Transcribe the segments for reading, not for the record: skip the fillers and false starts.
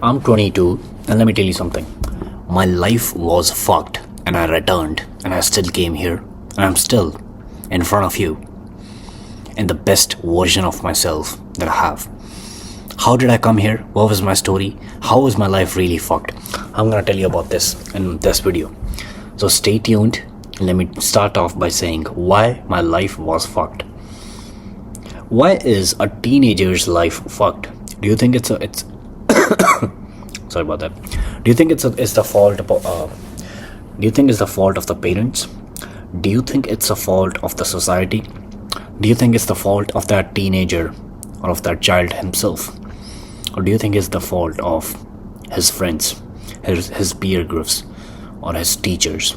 I'm 22, and let me tell you something. My life was fucked, and I returned, and I still came here, and I'm still in front of you, in the best version of myself that I have. How did I come here? What was my story? How was my life really fucked? I'm gonna tell you about this in this video. So stay tuned. Let me start off by saying why my life was fucked. Why is a teenager's life fucked? Do you think it's sorry about that? Do you think it's the fault of do you think it's the fault of the parents? Do you think it's the fault of the society? Do you think it's the fault of that teenager or of that child himself? Or do you think it's the fault of his friends, his peer groups, or his teachers?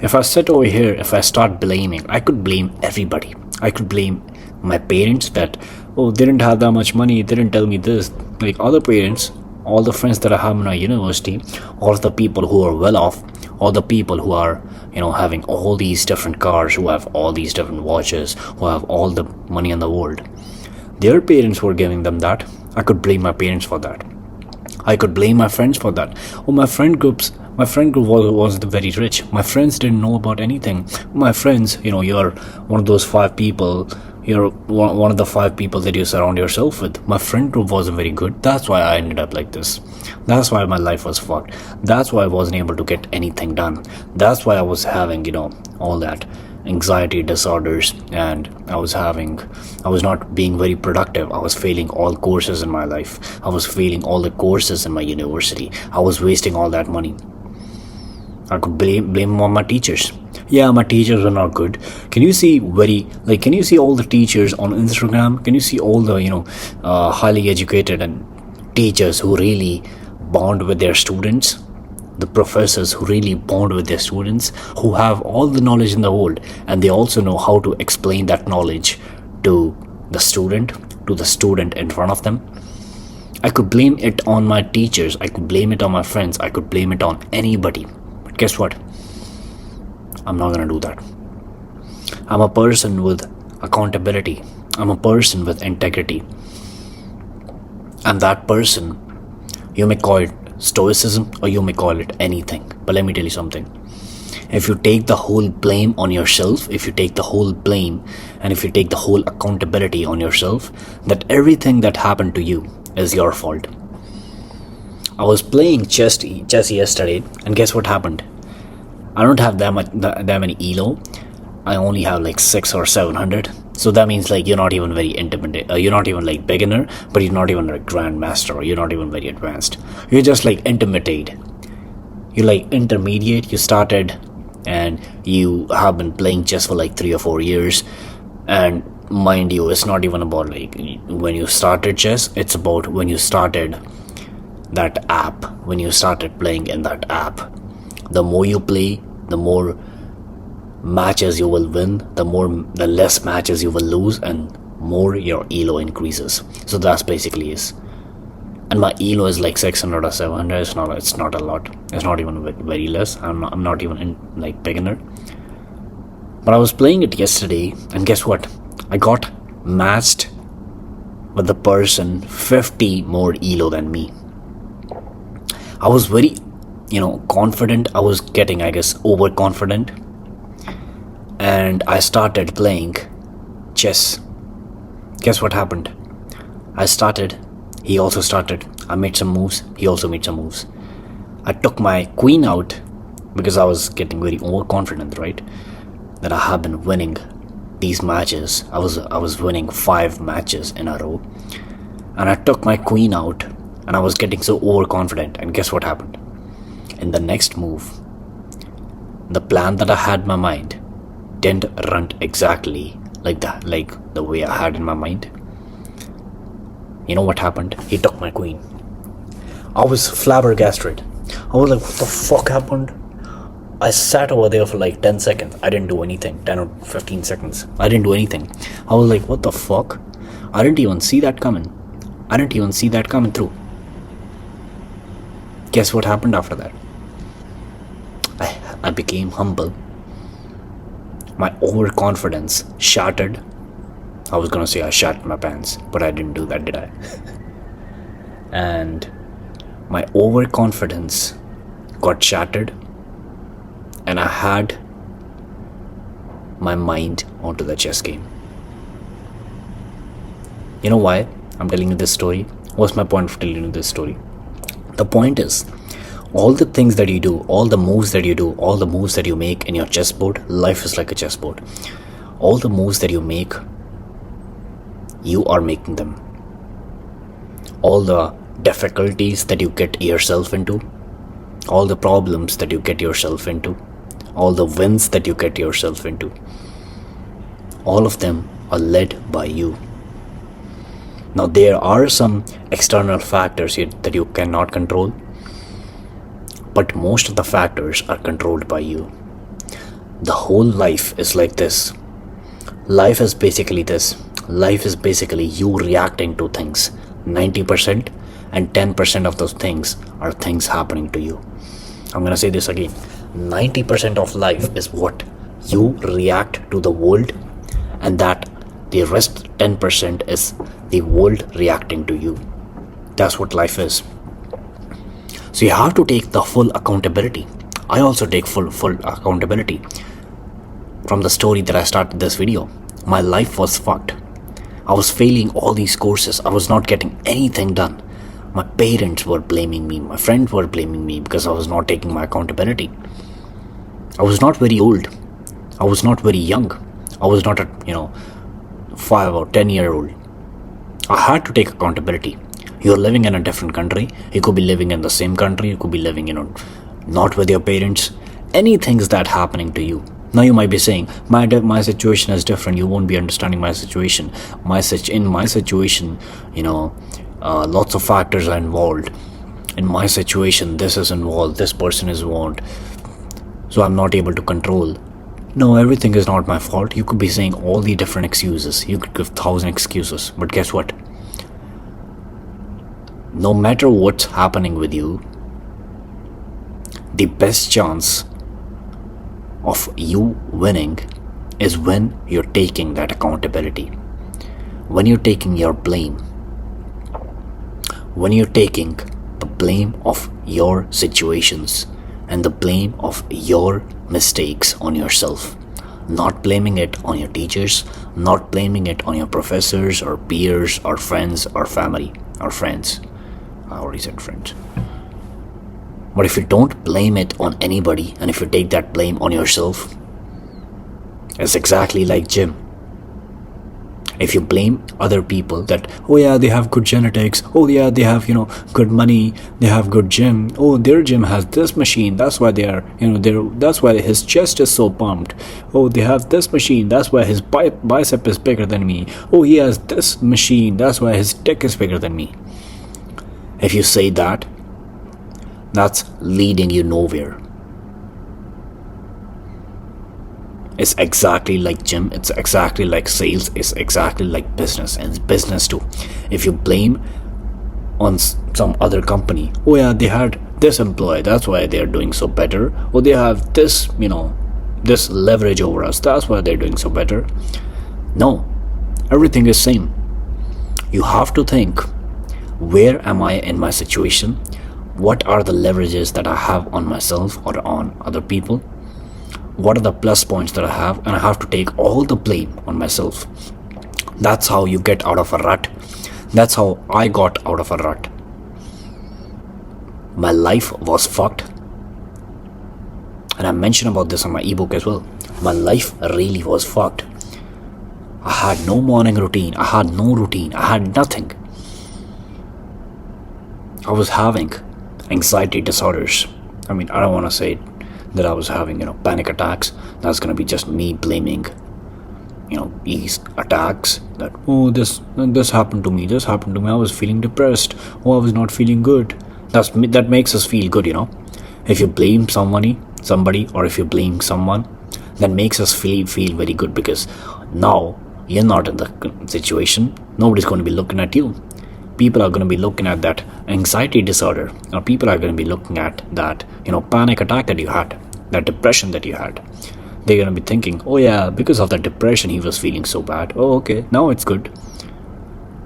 If I sit over here, if I start blaming, I could blame everybody. I could blame my parents that, oh, they didn't have that much money, they didn't tell me this. Like other parents, all the friends that I have in my university, all the people who are well off, all the people who are, having all these different cars, who have all these different watches, who have all the money in the world. Their parents were giving them that. I could blame my parents for that. I could blame my friends for that. Oh, my friend group wasn't very rich. My friends didn't know about anything. My friends, you're one of those 5 people. You're one of the 5 people that you surround yourself with. My friend group wasn't very good. That's why I ended up like this. That's why my life was fucked. That's why I wasn't able to get anything done. That's why I was having, all that anxiety disorders, and I was not being very productive. I was failing all courses in my life. I was failing all the courses in my university. I was wasting all that money. I could blame on my teachers. Yeah, my teachers were not good. Can you see all the teachers on Instagram? Can you see all the highly educated and teachers who really bond with their students? The professors who really bond with their students, who have all the knowledge in the world, and they also know how to explain that knowledge to the student in front of them. I could blame it on my teachers. I could blame it on my friends. I could blame it on anybody. But guess what? I'm not gonna do that. I'm a person with accountability. I'm a person with integrity. And that person, you may call it stoicism or you may call it anything. But let me tell you something. If you take the whole blame on yourself, if you take the whole blame and if you take the whole accountability on yourself, that everything that happened to you is your fault. I was playing chess yesterday, and guess what happened? I don't have that many elo. I only have like 600 or 700. So that means you're not even very intimate. You're not even beginner, but you're not even grandmaster, or you're not even very advanced. You're just intermediate. You're intermediate. You started, and you have been playing chess for 3 or 4 years. And mind you, it's not even about when you started chess. It's about when you started that app. When you started playing in that app. The more you play, the more matches you will win, the less matches you will lose, and more your elo increases. So that's basically is. And my elo is 600 or 700. It's not a lot. It's not even very less. I'm not even in beginner. But I was playing it yesterday, and guess what? I got matched with the person 50 more elo than me. I was very confident. I was getting, I guess, overconfident. And I started playing chess. Guess what happened? I started. He also started. I made some moves. He also made some moves. I took my queen out because I was getting very overconfident, right? That I have been winning these matches. I was winning 5 matches in a row. And I took my queen out, and I was getting so overconfident. And guess what happened? In the next move, the plan that I had in my mind didn't run exactly like that, the way I had in my mind. You know what happened? He took my queen. I was flabbergasted. I was like, what the fuck happened? I sat over there for 10 seconds. I didn't do anything. 10 or 15 seconds. I didn't do anything. I was like, what the fuck? I didn't even see that coming. I didn't even see that coming through. Guess what happened after that? I became humble. My overconfidence shattered. I was gonna say I shat my pants, but I didn't do that, did I? and my overconfidence got shattered, and I had my mind onto the chess game. You know why I'm telling you this story? What's my point of telling you this story? The point is, all the things that you do, all the moves that you do, all the moves that you make in your chessboard, life is like a chessboard. All the moves that you make, you are making them. All the difficulties that you get yourself into, all the problems that you get yourself into, all the wins that you get yourself into, all of them are led by you. Now, there are some external factors that you cannot control, but most of the factors are controlled by you. The whole life is like this. Life is basically this. Life is basically you reacting to things. 90% and 10% of those things are things happening to you. I'm going to say this again. 90% of life is what you react to the world, and that the rest 10% is the world reacting to you. That's what life is. So you have to take the full accountability. I also take full accountability. From the story that I started this video, my life was fucked. I was failing all these courses. I was not getting anything done. My parents were blaming me. My friends were blaming me because I was not taking my accountability. I was not very old. I was not very young. I was not a 5 or 10-year-old. I had to take accountability. You're living in a different country. You could be living in the same country. You could be living, not with your parents. Anything's that happening to you. Now you might be saying, my situation is different. You won't be understanding my situation. In my situation, lots of factors are involved. In my situation, this is involved. This person is involved. So I'm not able to control. No, everything is not my fault. You could be saying all the different excuses. You could give 1,000 excuses. But guess what? No matter what's happening with you, the best chance of you winning is when you're taking that accountability. When you're taking your blame. When you're taking the blame of your situations and the blame of your mistakes on yourself. Not blaming it on your teachers, not blaming it on your professors or peers or friends or family or friends. I already said friends. But if you don't blame it on anybody, and if you take that blame on yourself, it's exactly like gym. If you blame other people that, oh yeah, they have good genetics, oh yeah, they have, good money, they have good gym, oh, their gym has this machine, that's why they are, that's why his chest is so pumped, oh, they have this machine, that's why his bicep is bigger than me, oh, he has this machine, that's why his dick is bigger than me. If you say that, that's leading you nowhere. It's exactly like gym, it's exactly like sales, it's exactly like business, and it's business too. If you blame on some other company, oh yeah, they had this employee, that's why they're doing so better, or they have this, this leverage over us, that's why they're doing so better. No, everything is same. You have to think, where am I in my situation? What are the leverages that I have on myself or on other people? What are the plus points that I have? And I have to take all the blame on myself. That's how you get out of a rut. That's how I got out of a rut. My life was fucked. And I mentioned about this on my ebook as well. My life really was fucked. I had no morning routine. I had no routine. I had nothing. I was having anxiety disorders. I don't want to say that I was having, panic attacks. That's going to be just me blaming, these attacks that, oh, this happened to me, I was feeling depressed, oh, I was not feeling good. That makes us feel good, If you blame somebody, or if you blame someone, that makes us feel very good, because now you're not in the situation. Nobody's going to be looking at you. People are going to be looking at that anxiety disorder, or people are going to be looking at that, panic attack that you had, that depression that you had. They're going to be thinking, oh yeah, because of that depression he was feeling so bad. Oh, okay, now it's good.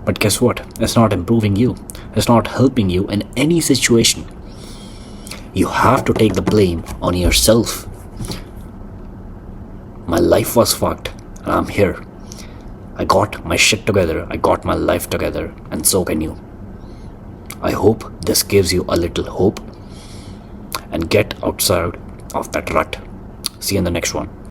But guess what? It's not improving you. It's not helping you in any situation. You have to take the blame on yourself. My life was fucked, and I'm here. I got my shit together, I got my life together, and so can you. I hope this gives you a little hope and get outside of that rut. See you in the next one.